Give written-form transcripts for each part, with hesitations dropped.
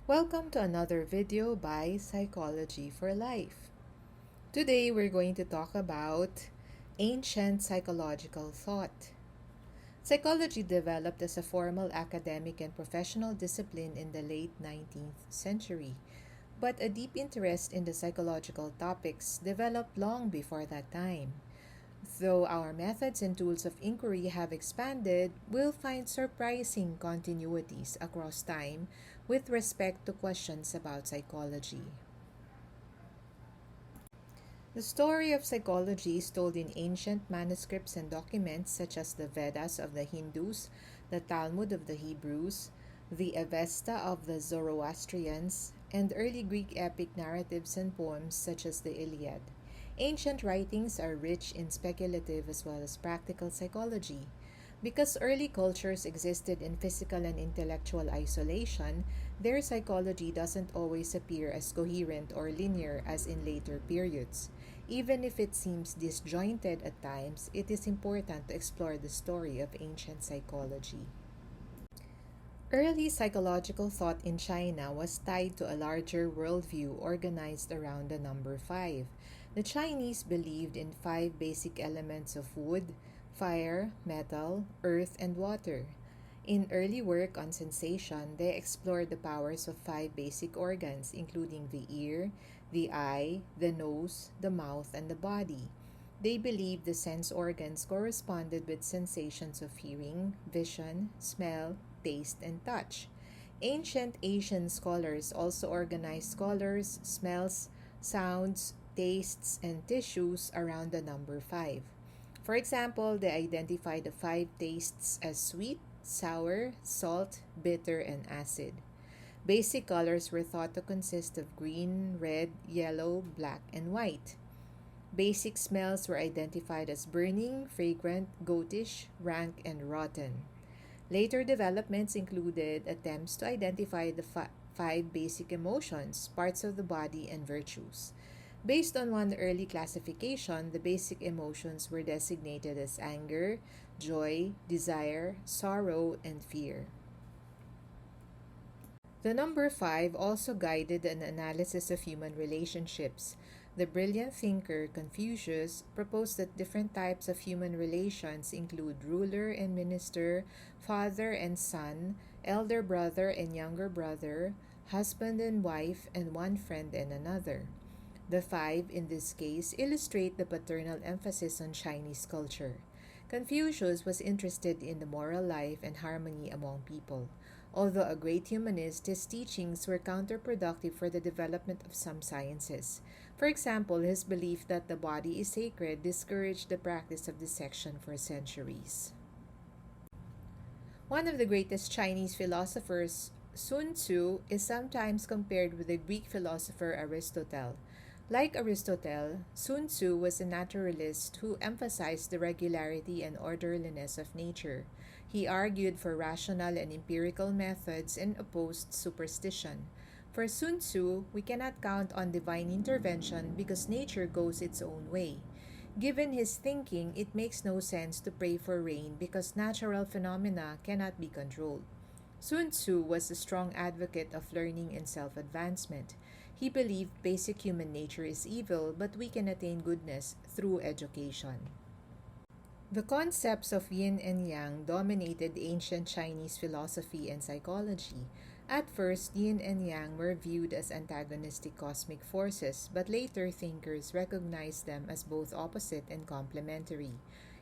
Welcome to another video by Psychology for Life. Today we're going to talk about ancient psychological thought. Psychology developed as a formal academic and professional discipline in the late 19th century, but a deep interest in the psychological topics developed long before that time. Though our methods and tools of inquiry have expanded, we'll find surprising continuities across time with respect to questions about psychology. The story of psychology is told in ancient manuscripts and documents such as the Vedas of the Hindus, the Talmud of the Hebrews, the Avesta of the Zoroastrians, and early Greek epic narratives and poems such as the Iliad. Ancient writings are rich in speculative as well as practical psychology. Because early cultures existed in physical and intellectual isolation, their psychology doesn't always appear as coherent or linear as in later periods. Even if it seems disjointed at times, it is important to explore the story of ancient psychology. Early psychological thought in China was tied to a larger worldview organized around the number five. The Chinese believed in five basic elements of wood, fire, metal, earth, and water. In early work on sensation, they explored the powers of five basic organs, including the ear, the eye, the nose, the mouth, and the body. They believed the sense organs corresponded with sensations of hearing, vision, smell, taste, and touch. Ancient Asian scholars also organized colors, smells, sounds, tastes, and tissues around the number five. For example, they identified the five tastes as sweet, sour, salt, bitter, and acid. Basic colors were thought to consist of green, red, yellow, black, and white. Basic smells were identified as burning, fragrant, goatish, rank, and rotten. Later developments included attempts to identify the five basic emotions, parts of the body, and virtues. Based on one early classification, the basic emotions were designated as anger, joy, desire, sorrow, and fear. The number five also guided an analysis of human relationships. The brilliant thinker Confucius proposed that different types of human relations include ruler and minister, father and son, elder brother and younger brother, husband and wife, and one friend and another. The five, in this case, illustrate the paternal emphasis on Chinese culture. Confucius was interested in the moral life and harmony among people. Although a great humanist, his teachings were counterproductive for the development of some sciences. For example, his belief that the body is sacred discouraged the practice of dissection for centuries. One of the greatest Chinese philosophers, Sun Tzu, is sometimes compared with the Greek philosopher Aristotle. Like Aristotle, Sun Tzu was a naturalist who emphasized the regularity and orderliness of nature. He argued for rational and empirical methods and opposed superstition. For Sun Tzu, we cannot count on divine intervention because nature goes its own way. Given his thinking, it makes no sense to pray for rain because natural phenomena cannot be controlled. Sun Tzu was a strong advocate of learning and self advancement. He believed basic human nature is evil, but we can attain goodness through education. The concepts of yin and yang dominated ancient Chinese philosophy and psychology. At first, yin and yang were viewed as antagonistic cosmic forces, but later thinkers recognized them as both opposite and complementary.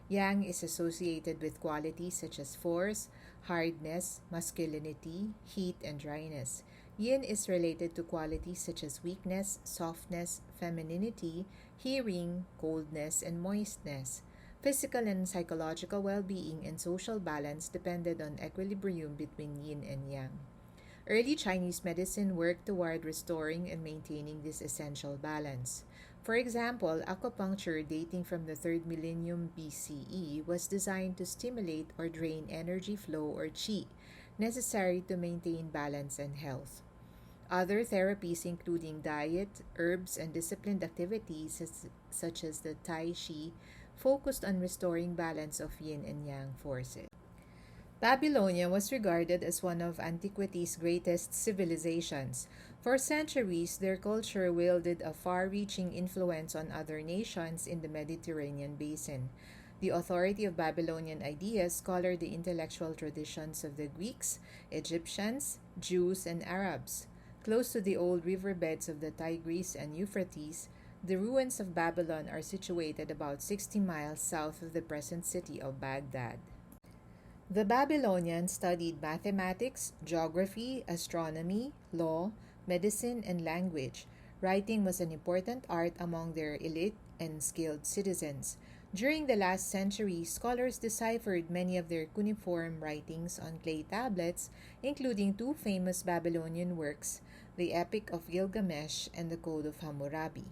Yang is associated with qualities such as force, hardness, masculinity, heat, and dryness. Yin is related to qualities such as weakness, softness, femininity, hearing, coldness, and moistness. Physical and psychological well being and social balance depended on equilibrium between yin and yang. Early Chinese medicine worked toward restoring and maintaining this essential balance. For example, acupuncture dating from the 3rd millennium BCE was designed to stimulate or drain energy flow or qi, necessary to maintain balance and health. Other therapies, including diet, herbs, and disciplined activities such as the Tai Chi, focused on restoring balance of yin and yang forces. Babylonia was regarded as one of antiquity's greatest civilizations. For centuries, their culture wielded a far reaching influence on other nations in the Mediterranean basin. The authority of Babylonian ideas colored the intellectual traditions of the Greeks, Egyptians, Jews, and Arabs. Close to the old riverbeds of the Tigris and Euphrates, the ruins of Babylon are situated about 60 miles south of the present city of Baghdad. The Babylonians studied mathematics, geography, astronomy, law, medicine, and language. Writing was an important art among their elite and skilled citizens. During the last century, scholars deciphered many of their cuneiform writings on clay tablets, including two famous Babylonian works, the Epic of Gilgamesh and the Code of Hammurabi.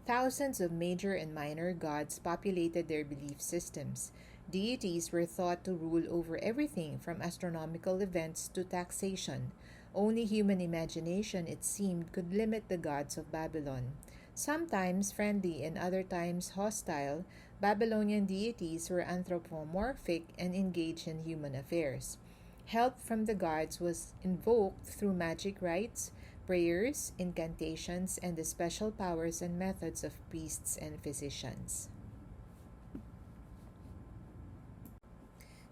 Thousands of major and minor gods populated their belief systems. Deities were thought to rule over everything from astronomical events to taxation. Only human imagination, it seemed, could limit the gods of Babylon. Sometimes friendly and other times hostile, Babylonian deities were anthropomorphic and engaged in human affairs. Help from the gods was invoked through magic rites, prayers, incantations, and the special powers and methods of priests and physicians.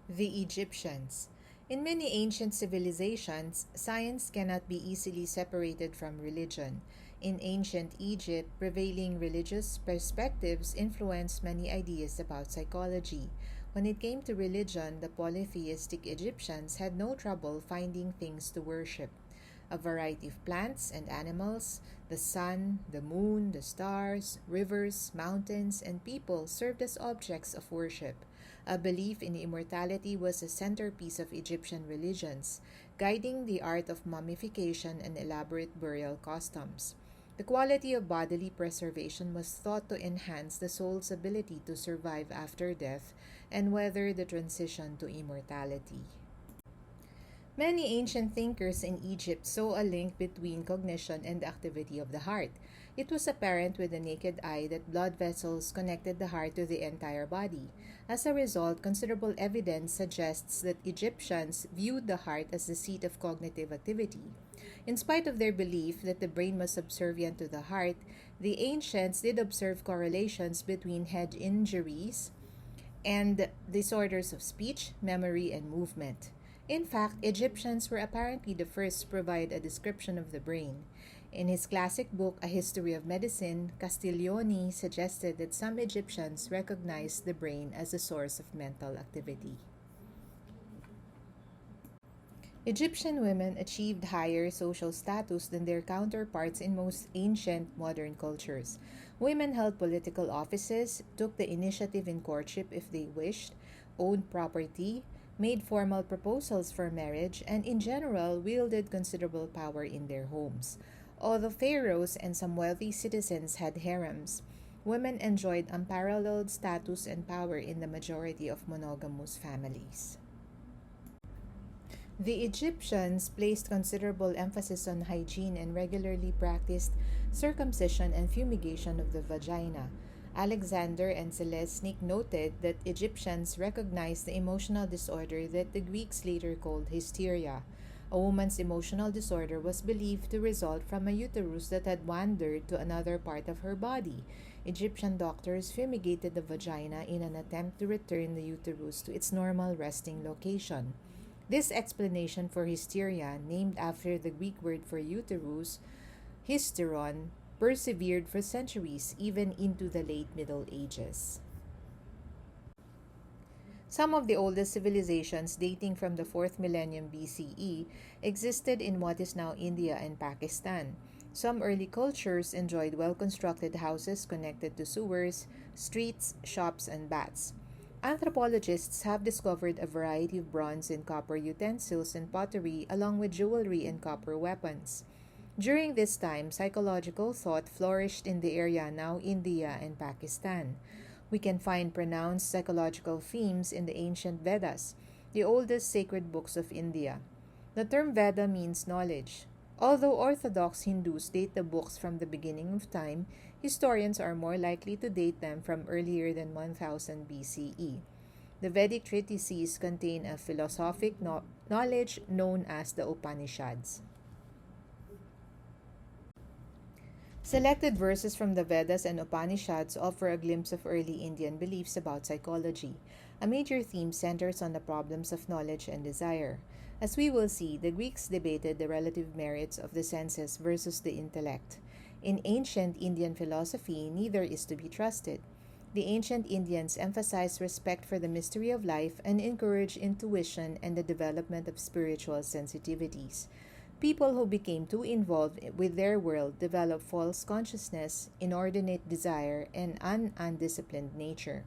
The Egyptians. In many ancient civilizations, science cannot be easily separated from religion. In ancient Egypt, prevailing religious perspectives influenced many ideas about psychology. When it came to religion, the polytheistic Egyptians had no trouble finding things to worship. A variety of plants and animals, the sun, the moon, the stars, rivers, mountains, and people served as objects of worship. A belief in immortality was a centerpiece of Egyptian religions, guiding the art of mummification and elaborate burial customs. The quality of bodily preservation was thought to enhance the soul's ability to survive after death and weather the transition to immortality. Many ancient thinkers in Egypt saw a link between cognition and the activity of the heart. It was apparent with the naked eye that blood vessels connected the heart to the entire body. As a result, considerable evidence suggests that Egyptians viewed the heart as the seat of cognitive activity. In spite of their belief that the brain was subservient to the heart, the ancients did observe correlations between head injuries and disorders of speech, memory, and movement. In fact, Egyptians were apparently the first to provide a description of the brain. In his classic book, A History of Medicine, Castiglione suggested that some Egyptians recognized the brain as a source of mental activity. Egyptian women achieved higher social status than their counterparts in most ancient modern cultures. Women held political offices, took the initiative in courtship if they wished, owned property, made formal proposals for marriage, and in general wielded considerable power in their homes. Although pharaohs and some wealthy citizens had harems, women enjoyed unparalleled status and power in the majority of monogamous families. The Egyptians placed considerable emphasis on hygiene and regularly practiced circumcision and fumigation of the vagina. Alexander and Selesnik noted that Egyptians recognized the emotional disorder that the Greeks later called hysteria. A woman's emotional disorder was believed to result from a uterus that had wandered to another part of her body. Egyptian doctors fumigated the vagina in an attempt to return the uterus to its normal resting location. This explanation for hysteria, named after the Greek word for uterus, hysteron, persevered for centuries, even into the late Middle Ages. Some of the oldest civilizations, dating from the 4th millennium BCE, existed in what is now India and Pakistan. Some early cultures enjoyed well constructed houses connected to sewers, streets, shops, and baths. Anthropologists have discovered a variety of bronze and copper utensils and pottery, along with jewelry and copper weapons. During this time, psychological thought flourished in the area now India and Pakistan. We can find pronounced psychological themes in the ancient Vedas, the oldest sacred books of India. The term Veda means knowledge. Although Orthodox Hindus date the books from the beginning of time, historians are more likely to date them from earlier than 1000 BCE. The Vedic treatises contain a philosophic knowledge known as the Upanishads. Selected verses from the Vedas and Upanishads offer a glimpse of early Indian beliefs about psychology. A major theme centers on the problems of knowledge and desire. As we will see, the Greeks debated the relative merits of the senses versus the intellect. In ancient Indian philosophy, neither is to be trusted. The ancient Indians emphasized respect for the mystery of life and encouraged intuition and the development of spiritual sensitivities. People who became too involved with their world developed false consciousness, inordinate desire, and an undisciplined nature.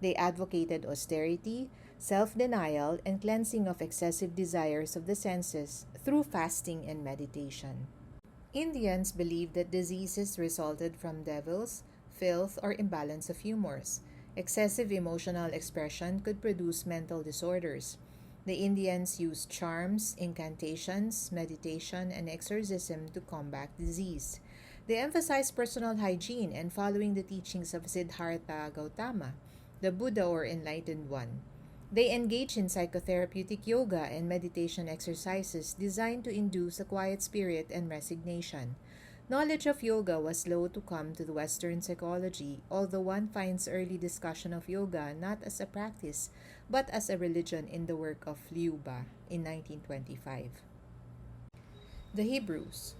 They advocated austerity, self denial, and cleansing of excessive desires of the senses through fasting and meditation. Indians believed that diseases resulted from devils, filth, or imbalance of humors. Excessive emotional expression could produce mental disorders. The Indians used charms, incantations, meditation, and exorcism to combat disease. They emphasized personal hygiene and following the teachings of Siddhartha Gautama, the Buddha or Enlightened One. They engage in psychotherapeutic yoga and meditation exercises designed to induce a quiet spirit and resignation. Knowledge of yoga was slow to come to the Western psychology, although one finds early discussion of yoga not as a practice, but as a religion in the work of Liuba in 1925. The Hebrews.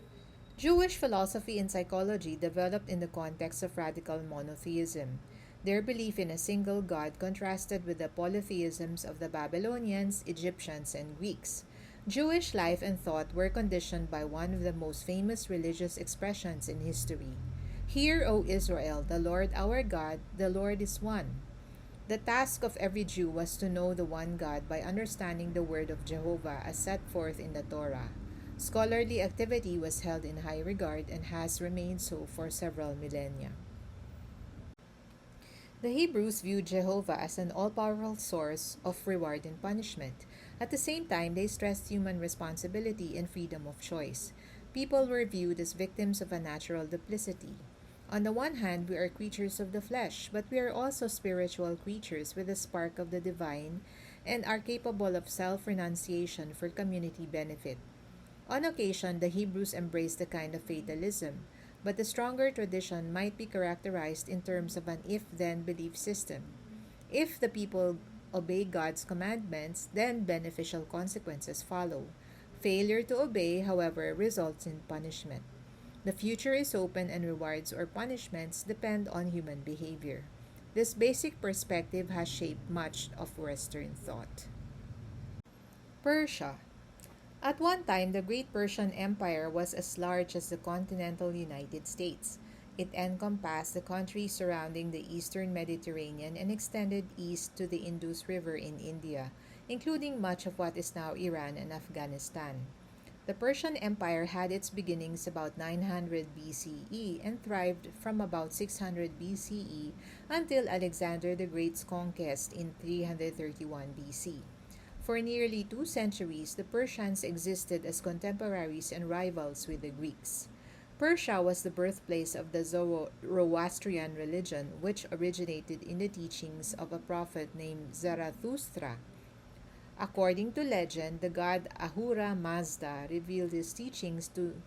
Jewish philosophy and psychology developed in the context of radical monotheism. Their belief in a single God contrasted with the polytheisms of the Babylonians, Egyptians, and Greeks. Jewish life and thought were conditioned by one of the most famous religious expressions in history. Hear, O Israel, the Lord our God, the Lord is one. The task of every Jew was to know the one God by understanding the word of Jehovah as set forth in the Torah. Scholarly activity was held in high regard and has remained so for several millennia. The Hebrews viewed Jehovah as an all powerful source of reward and punishment. At the same time, they stressed human responsibility and freedom of choice. People were viewed as victims of a natural duplicity. On the one hand, we are creatures of the flesh, but we are also spiritual creatures with a spark of the divine and are capable of self renunciation for community benefit. On occasion, the Hebrews embraced a kind of fatalism, but the stronger tradition might be characterized in terms of an if then belief system. If the people obey God's commandments, then beneficial consequences follow. Failure to obey, however, results in punishment. The future is open and rewards or punishments depend on human behavior. This basic perspective has shaped much of Western thought. Persia. At one time, the Great Persian Empire was as large as the continental United States. It encompassed the countries surrounding the eastern Mediterranean and extended east to the Indus River in India, including much of what is now Iran and Afghanistan. The Persian Empire had its beginnings about 900 BCE and thrived from about 600 BCE until Alexander the Great's conquest in 331 BC. For nearly 2 centuries, the Persians existed as contemporaries and rivals with the Greeks. Persia was the birthplace of the Zoroastrian religion, which originated in the teachings of a prophet named Zarathustra. According to legend, the god Ahura Mazda revealed his teachings to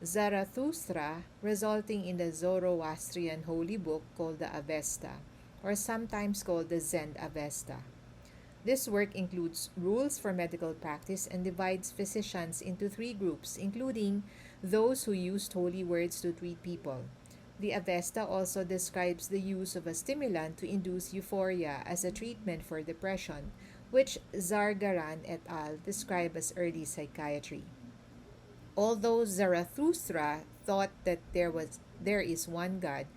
Zarathustra, resulting in the Zoroastrian holy book called the Avesta, or sometimes called the Zend Avesta. This work includes rules for medical practice and divides physicians into three groups, including those who used holy words to treat people. The Avesta also describes the use of a stimulant to induce euphoria as a treatment for depression, which Zargaran et al. Describe as early psychiatry. Although Zarathustra thought that there is one God,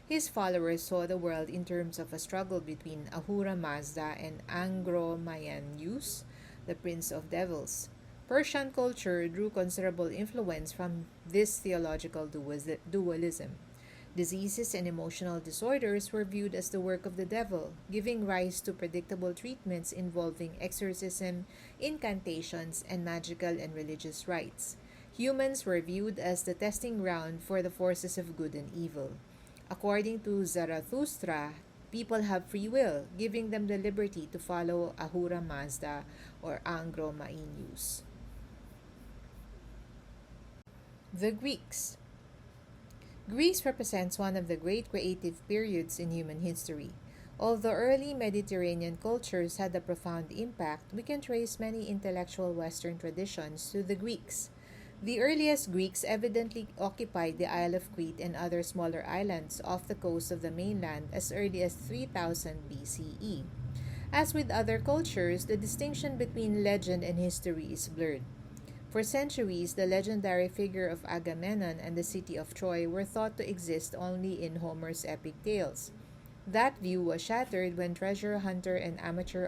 his followers saw the world in terms of a struggle between Ahura Mazda and Angro-Mainyus, the prince of devils. Persian culture drew considerable influence from this theological dualism. Diseases and emotional disorders were viewed as the work of the devil, giving rise to predictable treatments involving exorcism, incantations, and magical and religious rites. Humans were viewed as the testing ground for the forces of good and evil. According to Zarathustra, People have free will, giving them the liberty to follow Ahura Mazda or Angro Mainyus. The Greeks. Greece represents one of the great creative periods in human history. Although early Mediterranean cultures had a profound impact, we can trace many intellectual Western traditions to the Greeks. The earliest Greeks evidently occupied the Isle of Crete and other smaller islands off the coast of the mainland as early as 3000 BCE. As with other cultures, the distinction between legend and history is blurred. For centuries, the legendary figure of Agamemnon and the city of Troy were thought to exist only in Homer's epic tales. That view was shattered when treasure hunter and amateur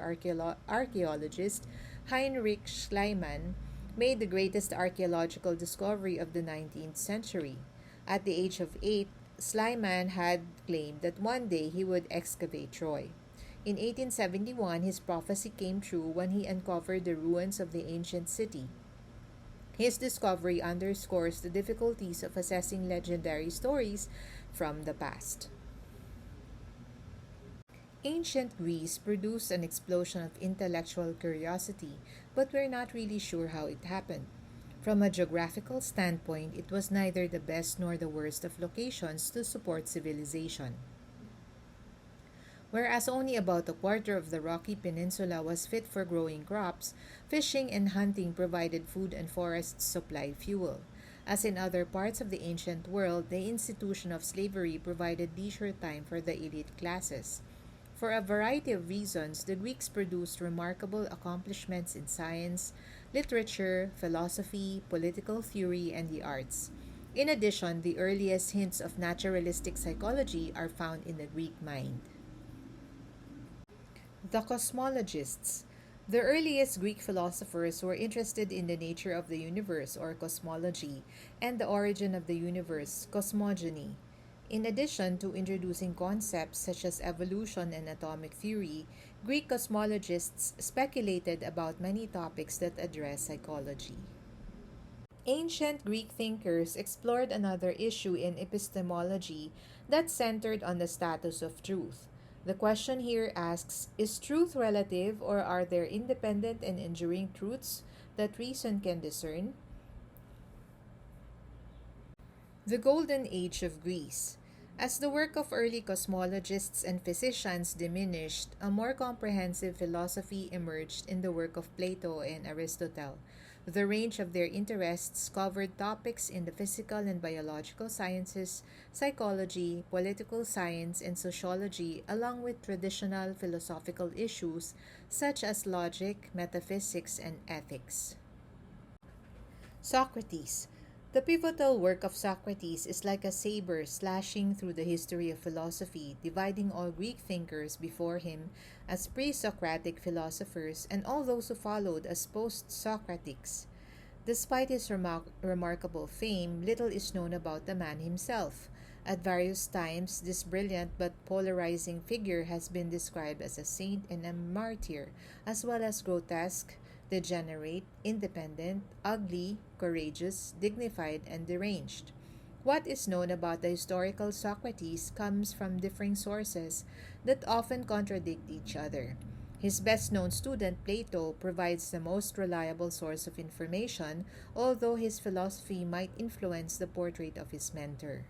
archaeologist Heinrich Schliemann made the greatest archaeological discovery of the 19th century. At the age of 8, Schliemann had claimed that one day he would excavate Troy. In 1871, his prophecy came true when he uncovered the ruins of the ancient city. His discovery underscores the difficulties of assessing legendary stories from the past. Ancient Greece produced an explosion of intellectual curiosity, but we're not really sure how it happened. From a geographical standpoint, it was neither the best nor the worst of locations to support civilization. Whereas only about a quarter of the rocky peninsula was fit for growing crops, fishing and hunting provided food and forests supplied fuel. As in other parts of the ancient world, the institution of slavery provided leisure time for the elite classes. For a variety of reasons, the Greeks produced remarkable accomplishments in science, literature, philosophy, political theory, and the arts. In addition, the earliest hints of naturalistic psychology are found in the Greek mind. The cosmologists. The earliest Greek philosophers were interested in the nature of the universe or cosmology and the origin of the universe, cosmogony. In addition to introducing concepts such as evolution and atomic theory, Greek cosmologists speculated about many topics that address psychology. Ancient Greek thinkers explored another issue in epistemology that centered on the status of truth. The question here asks: is truth relative, or are there independent and enduring truths that reason can discern? The Golden Age of Greece. As the work of early cosmologists and physicians diminished, a more comprehensive philosophy emerged in the work of Plato and Aristotle. The range of their interests covered topics in the physical and biological sciences, psychology, political science, and sociology, along with traditional philosophical issues such as logic, metaphysics, and ethics. Socrates. The pivotal work of Socrates is like a saber slashing through the history of philosophy, dividing all Greek thinkers before him as pre Socratic philosophers and all those who followed as post Socratics. Despite his remarkable fame, little is known about the man himself. At various times, this brilliant but polarizing figure has been described as a saint and a martyr, as well as grotesque, degenerate, independent, ugly, courageous, dignified, and deranged. What is known about the historical Socrates comes from differing sources that often contradict each other. His best known student, Plato, provides the most reliable source of information, although his philosophy might influence the portrait of his mentor.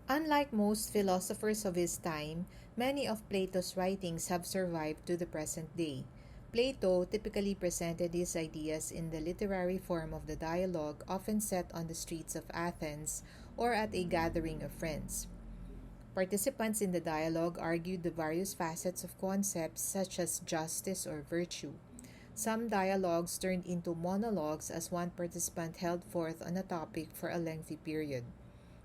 Unlike most philosophers of his time, many of Plato's writings have survived to the present day. Plato typically presented his ideas in the literary form of the dialogue, often set on the streets of Athens or at a gathering of friends. Participants in the dialogue argued the various facets of concepts such as justice or virtue. Some dialogues turned into monologues as one participant held forth on a topic for a lengthy period.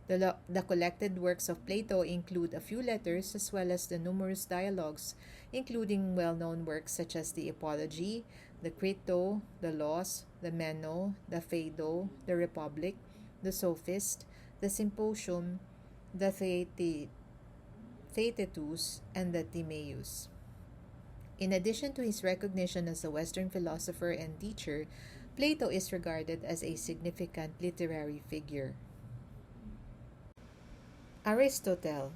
The collected works of Plato include a few letters as well as the numerous dialogues, including well known works such as the Apology, the Crito, the Laws, the Meno, the Phaedo, the Republic, the Sophist, the Symposium, the Theaetetus, and the Timaeus. In addition to his recognition as a Western philosopher and teacher, Plato is regarded as a significant literary figure. Aristotle.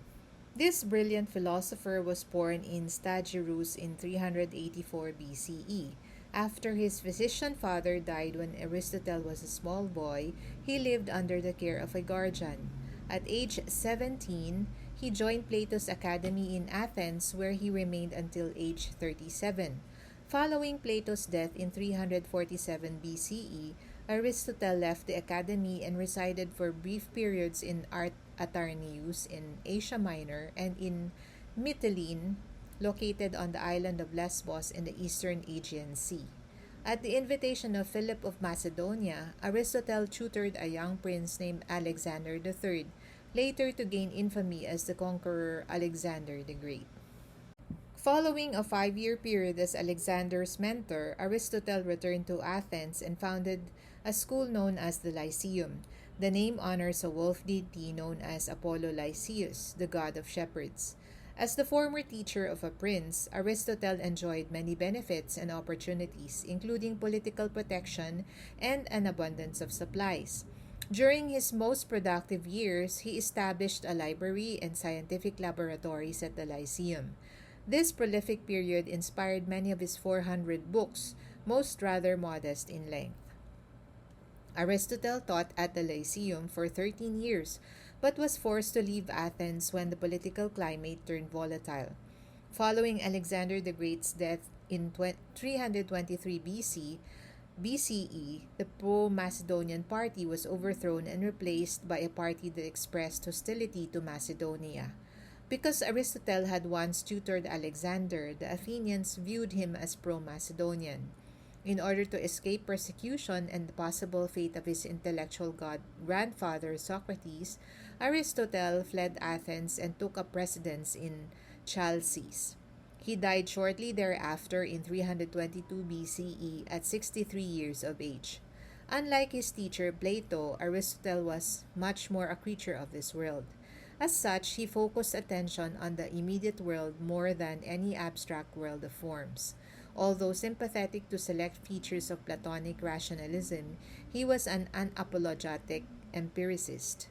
This brilliant philosopher was born in Stagirus in 384 BCE. After his physician father died when Aristotle was a small boy, he lived under the care of a guardian. At age 17, he joined Plato's academy in Athens, where he remained until age 37. Following Plato's death in 347 BCE, Aristotle left the academy and resided for brief periods in Atarneus in Asia Minor and in Mytilene, located on the island of Lesbos in the eastern Aegean Sea. At the invitation of Philip of Macedonia, Aristotle tutored a young prince named Alexander III, later to gain infamy as the conqueror Alexander the Great. Following a 5-year period as Alexander's mentor, Aristotle returned to Athens and founded a school known as the Lyceum. The name honors a wolf deity known as Apollo Lycaeus, the god of shepherds. As the former teacher of a prince, Aristotle enjoyed many benefits and opportunities, including political protection and an abundance of supplies. During his most productive years, he established a library and scientific laboratories at the Lyceum. This prolific period inspired many of his 400 books, most rather modest in length. Aristotle taught at the Lyceum for 13 years, but was forced to leave Athens when the political climate turned volatile. Following Alexander the Great's death in 323 BCE, the pro Macedonian party was overthrown and replaced by a party that expressed hostility to Macedonia. Because Aristotle had once tutored Alexander, the Athenians viewed him as pro Macedonian. In order to escape persecution and the possible fate of his intellectual grandfather Socrates, Aristotle fled Athens and took up residence in Chalcis. He died shortly thereafter in 322 BCE at 63 years of age. Unlike his teacher Plato, Aristotle was much more a creature of this world. As such, he focused attention on the immediate world more than any abstract world of forms. Although sympathetic to select features of Platonic rationalism, he was an unapologetic empiricist.